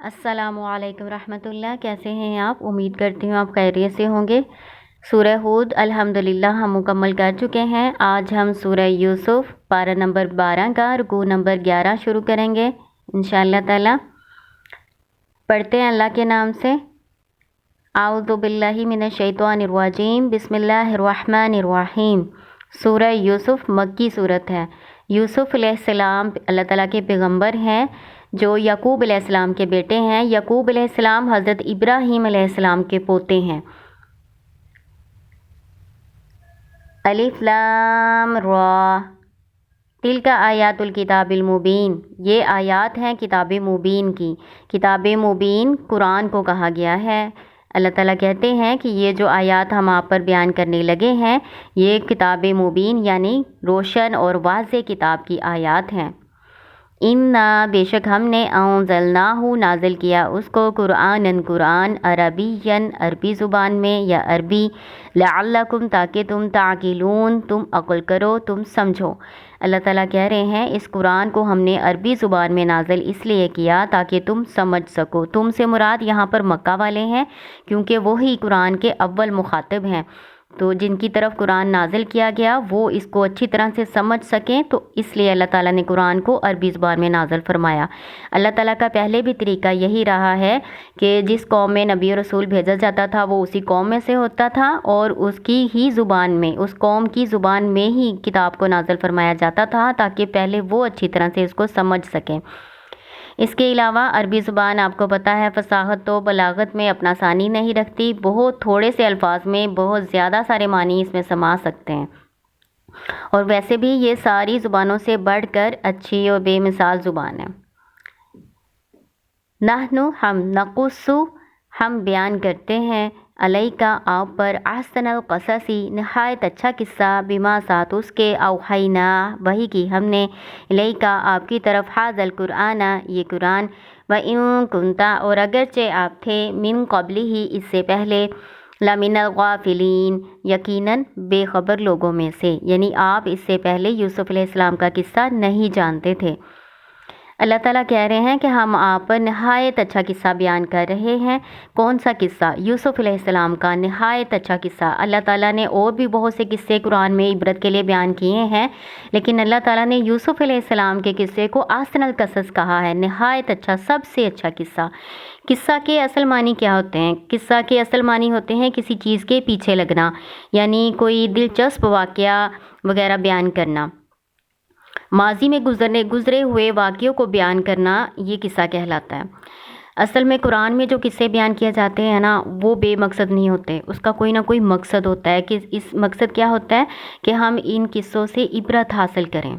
السلام علیکم رحمۃ اللہ، کیسے ہیں آپ؟ امید کرتی ہوں آپ خیریت سے ہوں گے۔ سورہ ہود الحمدللہ ہم مکمل کر چکے ہیں۔ آج ہم سورہ یوسف پارہ نمبر 12 کا رکوع نمبر 11 شروع کریں گے انشاءاللہ تعالی۔ پڑھتے ہیں اللہ کے نام سے۔ اعوذ باللہ من الشیطان الرجیم، بسم اللہ الرحمن الرحیم۔ سورہ یوسف مکی صورت ہے۔ یوسف علیہ السلام اللہ تعالیٰ کے پیغمبر ہیں جو یعقوب علیہ السلام کے بیٹے ہیں۔ یعقوب علیہ السلام حضرت ابراہیم علیہ السلام کے پوتے ہیں۔ الف لام را تلک آیات الکتاب المبین، یہ آیات ہیں کتاب مبین کی۔ کتاب مبین قرآن کو کہا گیا ہے۔ اللہ تعالیٰ کہتے ہیں کہ یہ جو آیات ہم آپ پر بیان کرنے لگے ہیں یہ کتاب مبین یعنی روشن اور واضح کتاب کی آیات ہیں۔ بے شک ہم نے انزلناہ نازل کیا اس کو قرآن عربیًا عربی زبان میں یا عربی، لعلکم تاکہ تم تعقلون تم عقل کرو تم سمجھو۔ اللہ تعالیٰ کہہ رہے ہیں اس قرآن کو ہم نے عربی زبان میں نازل اس لیے کیا تاکہ تم سمجھ سکو۔ تم سے مراد یہاں پر مکہ والے ہیں کیونکہ وہی قرآن کے اول مخاطب ہیں، تو جن کی طرف قرآن نازل کیا گیا وہ اس کو اچھی طرح سے سمجھ سکیں، تو اس لیے اللہ تعالیٰ نے قرآن کو عربی زبان میں نازل فرمایا۔ اللہ تعالیٰ کا پہلے بھی طریقہ یہی رہا ہے کہ جس قوم میں نبی و رسول بھیجا جاتا تھا وہ اسی قوم میں سے ہوتا تھا اور اس کی ہی زبان میں اس قوم کی زبان میں ہی کتاب کو نازل فرمایا جاتا تھا تاکہ پہلے وہ اچھی طرح سے اس کو سمجھ سکیں۔ اس کے علاوہ عربی زبان آپ کو پتہ ہے فصاحت و بلاغت میں اپنا ثانی نہیں رکھتی، بہت تھوڑے سے الفاظ میں بہت زیادہ سارے معنی اس میں سما سکتے ہیں، اور ویسے بھی یہ ساری زبانوں سے بڑھ کر اچھی اور بے مثال زبان ہے۔ نحنو ہم نقص ہم بیان کرتے ہیں علیکا آپ پر احسن القصصی نہایت اچھا قصہ بما ساتھ اس کے اوحینا وحی کی ہم نے علیکا آپ کی طرف حاذ القرآن یہ قرآن وَإِن كُنْتَ اور اگرچہ آپ تھے من قبل ہی اس سے پہلے لَمِنَ الغافلین یقیناً بے خبر لوگوں میں سے، یعنی آپ اس سے پہلے یوسف علیہ السلام کا قصہ نہیں جانتے تھے۔ اللہ تعالیٰ کہہ رہے ہیں کہ ہم آپ پر نہایت اچھا قصہ بیان کر رہے ہیں۔ کون سا قصہ؟ یوسف علیہ السلام کا نہایت اچھا قصہ۔ اللہ تعالیٰ نے اور بھی بہت سے قصے قرآن میں عبرت کے لیے بیان کیے ہیں، لیکن اللہ تعالیٰ نے یوسف علیہ السلام کے قصے کو احسن القصص کہا ہے، نہایت اچھا، سب سے اچھا قصہ۔ قصہ کے اصل معنی کیا ہوتے ہیں؟ قصہ کے اصل معنی ہوتے ہیں کسی چیز کے پیچھے لگنا، یعنی کوئی دلچسپ واقعہ وغیرہ بیان کرنا، ماضی میں گزرے ہوئے واقعوں کو بیان کرنا، یہ قصہ کہلاتا ہے۔ اصل میں قرآن میں جو قصے بیان کیے جاتے ہیں نا وہ بے مقصد نہیں ہوتے، اس کا کوئی نہ کوئی مقصد ہوتا ہے کہ اس مقصد کیا ہوتا ہے کہ ہم ان قصوں سے عبرت حاصل کریں۔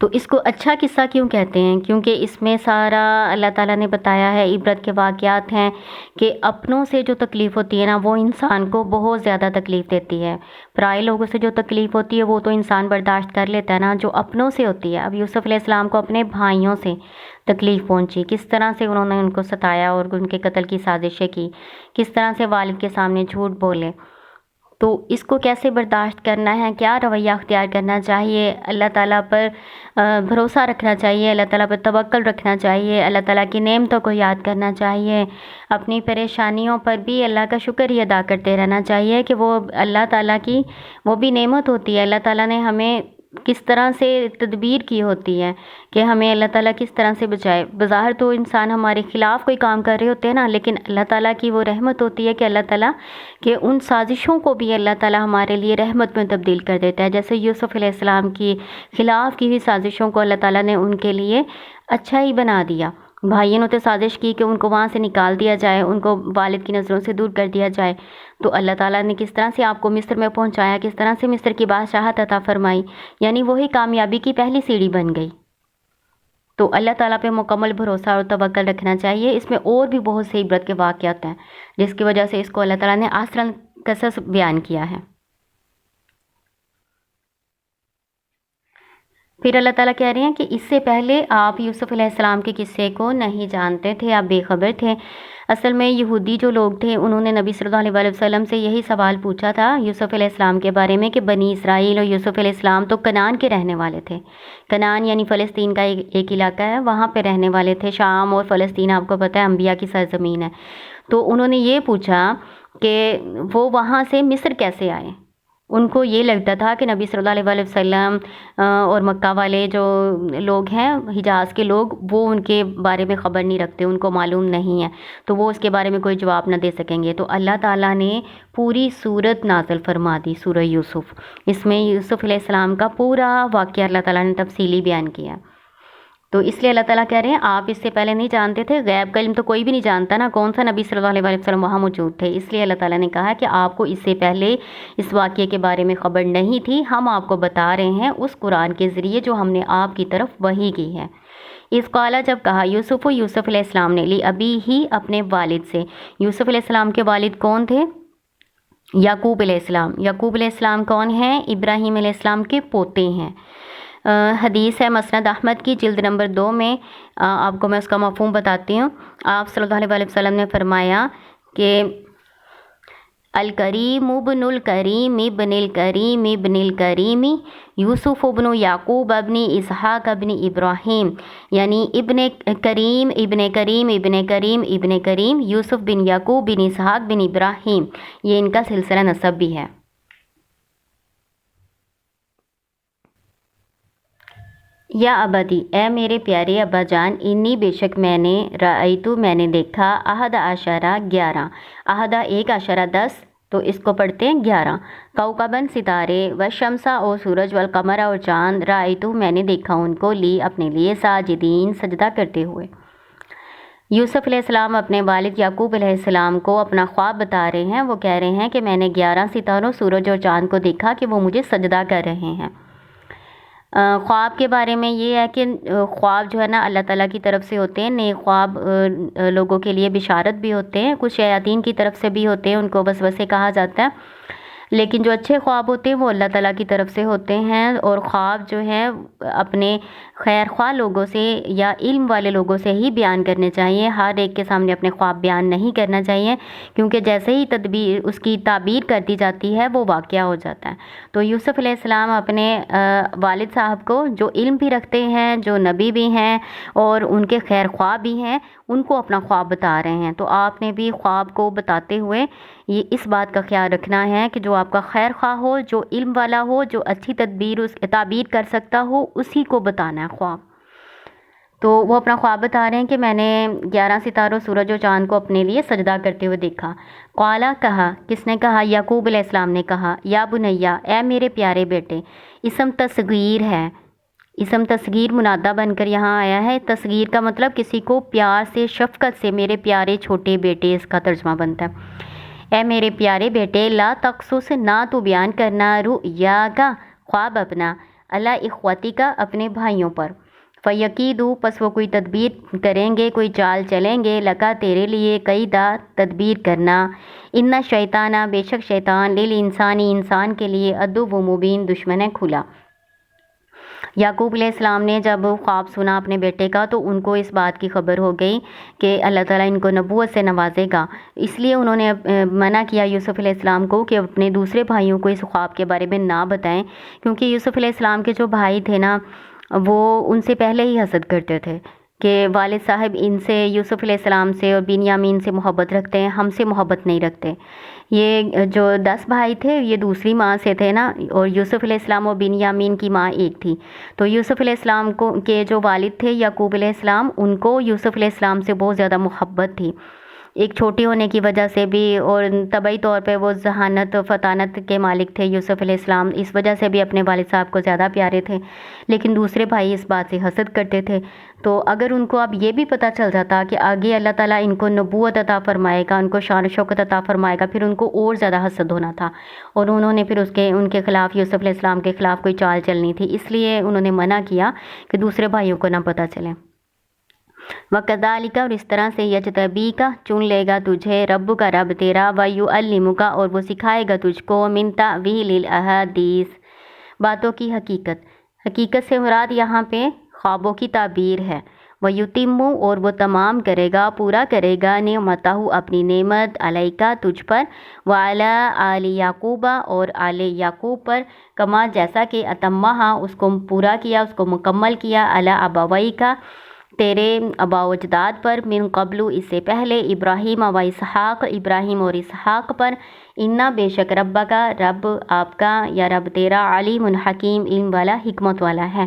تو اس کو اچھا قصہ کیوں کہتے ہیں؟ کیونکہ اس میں سارا اللہ تعالیٰ نے بتایا ہے، عبرت کے واقعات ہیں کہ اپنوں سے جو تکلیف ہوتی ہے نا وہ انسان کو بہت زیادہ تکلیف دیتی ہے، پرائے لوگوں سے جو تکلیف ہوتی ہے وہ تو انسان برداشت کر لیتا ہے نا، جو اپنوں سے ہوتی ہے۔ اب یوسف علیہ السلام کو اپنے بھائیوں سے تکلیف پہنچی، کس طرح سے انہوں نے ان کو ستایا اور ان کے قتل کی سازشیں کی، کس طرح سے والد کے سامنے جھوٹ بولے، تو اس کو کیسے برداشت کرنا ہے، کیا رویہ اختیار کرنا چاہیے، اللہ تعالیٰ پر بھروسہ رکھنا چاہیے، اللہ تعالیٰ پر توکل رکھنا چاہیے، اللہ تعالیٰ کی نعمتوں کو یاد کرنا چاہیے، اپنی پریشانیوں پر بھی اللہ کا شکر ہی ادا کرتے رہنا چاہیے کہ وہ اللہ تعالیٰ کی وہ بھی نعمت ہوتی ہے، اللہ تعالیٰ نے ہمیں کس طرح سے تدبیر کی ہوتی ہے کہ ہمیں اللہ تعالیٰ کس طرح سے بچائے۔ بظاہر تو انسان ہمارے خلاف کوئی کام کر رہے ہوتے ہیں نا، لیکن اللہ تعالیٰ کی وہ رحمت ہوتی ہے کہ اللہ تعالیٰ کہ ان سازشوں کو بھی اللہ تعالیٰ ہمارے لیے رحمت میں تبدیل کر دیتا ہے۔ جیسے یوسف علیہ السلام کی خلاف کی ہوئی سازشوں کو اللہ تعالیٰ نے ان کے لیے اچھا ہی بنا دیا۔ بھائیوں نے تو سازش کی کہ ان کو وہاں سے نکال دیا جائے، ان کو والد کی نظروں سے دور کر دیا جائے، تو اللہ تعالیٰ نے کس طرح سے آپ کو مصر میں پہنچایا، کس طرح سے مصر کی بادشاہت عطا فرمائی، یعنی وہی کامیابی کی پہلی سیڑھی بن گئی۔ تو اللہ تعالیٰ پہ مکمل بھروسہ اور توکل رکھنا چاہیے۔ اس میں اور بھی بہت سے عبرت کے واقعات ہیں جس کی وجہ سے اس کو اللہ تعالیٰ نے احسن قصص بیان کیا ہے۔ پھر اللہ تعالیٰ کہہ رہے ہیں کہ اس سے پہلے آپ یوسف علیہ السلام کے قصے کو نہیں جانتے تھے، آپ بے خبر تھے۔ اصل میں یہودی جو لوگ تھے انہوں نے نبی صلی اللہ علیہ وسلم سے یہی سوال پوچھا تھا یوسف علیہ السلام کے بارے میں کہ بنی اسرائیل اور یوسف علیہ السلام تو کنعان کے رہنے والے تھے۔ کنعان یعنی فلسطین کا ایک علاقہ ہے، وہاں پہ رہنے والے تھے۔ شام اور فلسطین آپ کو پتہ ہے انبیاء کی سرزمین ہے۔ تو انہوں نے یہ پوچھا کہ وہ وہاں سے مصر کیسے آئے۔ ان کو یہ لگتا تھا کہ نبی صلی اللہ علیہ وسلم اور مکہ والے جو لوگ ہیں، حجاز کے لوگ، وہ ان کے بارے میں خبر نہیں رکھتے، ان کو معلوم نہیں ہے، تو وہ اس کے بارے میں کوئی جواب نہ دے سکیں گے۔ تو اللہ تعالیٰ نے پوری سورت نازل فرما دی، سورہ یوسف۔ اس میں یوسف علیہ السلام کا پورا واقعہ اللہ تعالیٰ نے تفصیلی بیان کیا۔ تو اس لیے اللہ تعالیٰ کہہ رہے ہیں آپ اس سے پہلے نہیں جانتے تھے، غیب کا علم تو کوئی بھی نہیں جانتا نا، کون سا نبی صلی اللہ علیہ وسلم وہاں موجود تھے۔ اس لیے اللہ تعالیٰ نے کہا کہ آپ کو اس سے پہلے اس واقعے کے بارے میں خبر نہیں تھی، ہم آپ کو بتا رہے ہیں اس قرآن کے ذریعے جو ہم نے آپ کی طرف وحی کی ہے۔ اس قالا جب کہا یوسف علیہ السلام نے لی ابھی ہی اپنے والد سے۔ یوسف علیہ السلام کے والد کون تھے؟ یعقوب علیہ السلام۔ یعقوب علیہ السلام کون ہیں؟ ابراہیم علیہ السلام کے پوتے ہیں۔ حدیث ہے مسند احمد کی جلد نمبر 2 میں، آپ کو میں اس کا مفہوم بتاتی ہوں۔ آپ صلی اللہ علیہ وسلم نے فرمایا کہ الکریم ابن الکریم ابن الکریم ابن الکریم یوسف ابن یعقوب ابن اسحاق ابن ابراہیم، یعنی ابن کریم ابن کریم ابن کریم ابن کریم یوسف بن یعقوب بن اسحاق بن ابراہیم، یہ ان کا سلسلہ نسب بھی ہے۔ یا ابدی، اے میرے پیارے ابا جان، انی بے شک میں نے رأیتو میں نے دیکھا، احد عشرہ 11، احدہ 1 عشرہ 10، تو اس کو پڑھتے ہیں 11، کوكباً ستارے، والشمسا اور سورج، والقمر اور چاند، رأیتو میں نے دیکھا ان کو، لی اپنے لیے، ساجدین سجدہ کرتے ہوئے۔ یوسف علیہ السلام اپنے والد یعقوب علیہ السلام کو اپنا خواب بتا رہے ہیں۔ وہ کہہ رہے ہیں کہ میں نے 11 ستاروں، سورج اور چاند کو دیکھا کہ وہ مجھے سجدہ کر رہے ہیں۔ خواب کے بارے میں یہ ہے کہ خواب جو ہے نا اللہ تعالیٰ کی طرف سے ہوتے ہیں، نیک خواب لوگوں کے لیے بشارت بھی ہوتے ہیں، کچھ شیاطین کی طرف سے بھی ہوتے ہیں، ان کو وسوسے کہا جاتا ہے، لیکن جو اچھے خواب ہوتے ہیں وہ اللہ تعالیٰ کی طرف سے ہوتے ہیں۔ اور خواب جو ہے اپنے خیر خواہ لوگوں سے یا علم والے لوگوں سے ہی بیان کرنے چاہیے، ہر ایک کے سامنے اپنے خواب بیان نہیں کرنا چاہیے، کیونکہ جیسے ہی اس کی تعبیر کر دی جاتی ہے وہ واقعہ ہو جاتا ہے۔ تو یوسف علیہ السلام اپنے والد صاحب کو، جو علم بھی رکھتے ہیں، جو نبی بھی ہیں اور ان کے خیر خواہ بھی ہیں، ان کو اپنا خواب بتا رہے ہیں۔ تو آپ نے بھی خواب کو بتاتے ہوئے یہ اس بات کا خیال رکھنا ہے کہ جو آپ کا خیر خواہ ہو، جو علم والا ہو، جو اچھی تعبیر کر سکتا ہو، اسی کو بتانا ہے خواب۔ تو وہ اپنا خواب بتا رہے ہیں کہ میں نے 11 ستاروں، سورج و چاند کو اپنے لیے سجدہ کرتے ہوئے دیکھا۔ قالا کہا، کس نے کہا؟ یعقوب علیہ السلام نے کہا، یا بنیا، اے میرے پیارے بیٹے۔ اسم تصغیر ہے، اسم تصغیر منادہ بن کر یہاں آیا ہے۔ تصغیر کا مطلب کسی کو پیار سے، شفقت سے، میرے پیارے چھوٹے بیٹے، اس کا ترجمہ بنتا ہے۔ اے میرے پیارے بیٹے، لا تقصص، نہ تو بیان کرنا، رؤیا کا، خواب اپنا، اللہ اخواتی کا، اپنے بھائیوں پر، فیقیدو، پس وہ کوئی تدبیر کریں گے، کوئی چال چلیں گے، لگا تیرے لیے، قیدا، تدبیر کرنا، ان شیطانہ، بے شک شیطان، للانسانی، انسان کے لیے، عدو مبین، دشمن ہے کھلا۔ یعقوب علیہ السلام نے جب خواب سنا اپنے بیٹے کا تو ان کو اس بات کی خبر ہو گئی کہ اللہ تعالیٰ ان کو نبوت سے نوازے گا، اس لیے انہوں نے منع کیا یوسف علیہ السلام کو کہ اپنے دوسرے بھائیوں کو اس خواب کے بارے میں نہ بتائیں، کیونکہ یوسف علیہ السلام کے جو بھائی تھے نا وہ ان سے پہلے ہی حسد کرتے تھے کہ والد صاحب ان سے، یوسف علیہ السلام سے اور بنیامین سے محبت رکھتے ہیں، ہم سے محبت نہیں رکھتے۔ یہ جو 10 بھائی تھے یہ دوسری ماں سے تھے نا، اور یوسف علیہ السلام اور بنیامین کی ماں ایک تھی۔ تو یوسف علیہ السلام کو کے جو والد تھے یعقوب علیہ السلام، ان کو یوسف علیہ السلام سے بہت زیادہ محبت تھی، ایک چھوٹی ہونے کی وجہ سے بھی، اور طبعی طور پہ وہ ذہانت و فطانت کے مالک تھے یوسف علیہ السلام، اس وجہ سے بھی اپنے والد صاحب کو زیادہ پیارے تھے، لیکن دوسرے بھائی اس بات سے حسد کرتے تھے۔ تو اگر ان کو اب یہ بھی پتہ چل جاتا کہ آگے اللہ تعالیٰ ان کو نبوت عطا فرمائے گا، ان کو شان و شوکت عطا فرمائے گا، پھر ان کو اور زیادہ حسد ہونا تھا، اور انہوں نے پھر ان کے خلاف، یوسف علیہ السلام کے خلاف کوئی چال چلنی تھی، اس لیے انہوں نے منع کیا کہ دوسرے بھائیوں کو نہ پتہ چلے۔ وَكَذَلِكَ، اور اس طرح سے، یجتبیکا، چن لے گا تجھے، رب کا، رب تیرا، وَيُعَلِّمُكَ، اور وہ سکھائے گا تجھ کو، مِن تَأْوِيلِ الْأَحَادِيثِ، باتوں کی حقیقت، حقیقت سے مراد یہاں پہ خوابوں کی تعبیر ہے۔ وَيُتِمُّ اور وہ تمام کرے گا، پورا کرے گا، نعمتہ اپنی نعمت، علیکا تجھ پر، وعلی آل یعقوب اور آل یعقوب پر، کما جیسا کہ اتمہا اس کو پورا کیا، اس کو مکمل کیا، علی ابوئی کا تیرے آبا و اجداد پر، من قبل اس سے پہلے، ابراہیم و اسحاق ابراہیم اور اسحاق پر، انا بے شک ربا کا رب آپ کا یا رب تیرا، علیم حکیم علم والا حکمت والا ہے۔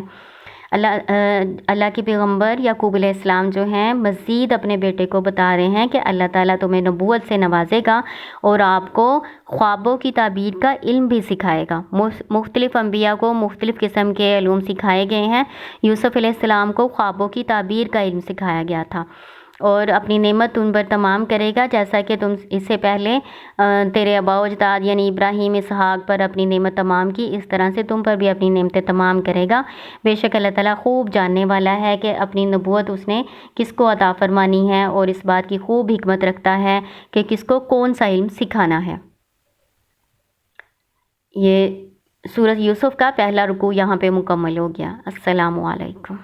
اللہ کے پیغمبر یعقوب علیہ السلام جو ہیں مزید اپنے بیٹے کو بتا رہے ہیں کہ اللہ تعالیٰ تمہیں نبوت سے نوازے گا اور آپ کو خوابوں کی تعبیر کا علم بھی سکھائے گا۔ مختلف انبیاء کو مختلف قسم کے علوم سکھائے گئے ہیں۔ یوسف علیہ السلام کو خوابوں کی تعبیر کا علم سکھایا گیا تھا، اور اپنی نعمت تم پر تمام کرے گا جیسا کہ تم اس سے پہلے تیرے آباء و اجداد یعنی ابراہیم اسحاق پر اپنی نعمت تمام کی، اس طرح سے تم پر بھی اپنی نعمتیں تمام کرے گا۔ بے شک اللہ تعالیٰ خوب جاننے والا ہے کہ اپنی نبوت اس نے کس کو عطا فرمانی ہے، اور اس بات کی خوب حکمت رکھتا ہے کہ کس کو کون سا علم سکھانا ہے۔ یہ سورۃ یوسف کا پہلا رکوع یہاں پہ مکمل ہو گیا۔ السلام علیکم۔